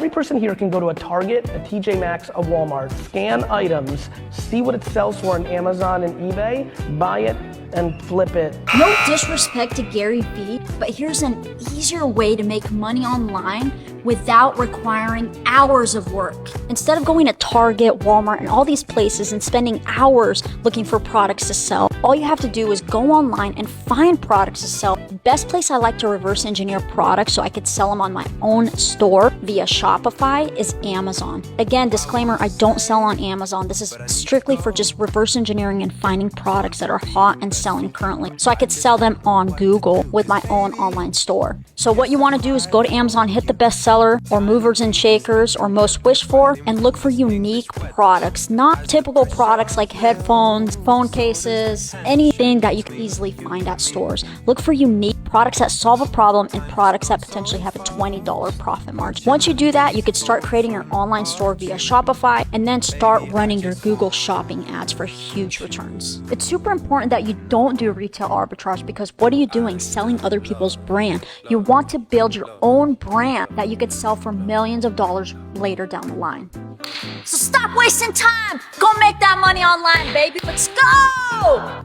every person here can go to a Target, a TJ Maxx, a Walmart, scan items, see what it sells for on Amazon and eBay, buy it, and flip it. No disrespect to Gary Vee, but here's an easier way to make money online without requiring hours of work. Instead of going to Target, Walmart, and all these places and spending hours looking for products to sell, all you have to do is go online and find products to sell. The best place I like to reverse engineer products so I could sell them on my own store via Shopify is Amazon. Again, disclaimer, I don't sell on Amazon. This is strictly for just reverse engineering and finding products that are hot and selling currently, so I could sell them on Google with my own online store. So what you want to do is go to Amazon, hit the bestseller or movers and shakers or most wished for, and look for unique products, not typical products like headphones, phone cases, anything that you can easily find at stores. Look for unique products that solve a problem and products that potentially have a $20 profit margin. Once you do that, you could start creating your online store via Shopify and then start running your Google shopping ads for huge returns. It's super important that you don't do retail arbitrage, because what are you doing? Selling other people's brand. You want to build your own brand that you could sell for millions of dollars later down the line. So stop wasting time. Go make that money online, baby. Let's go!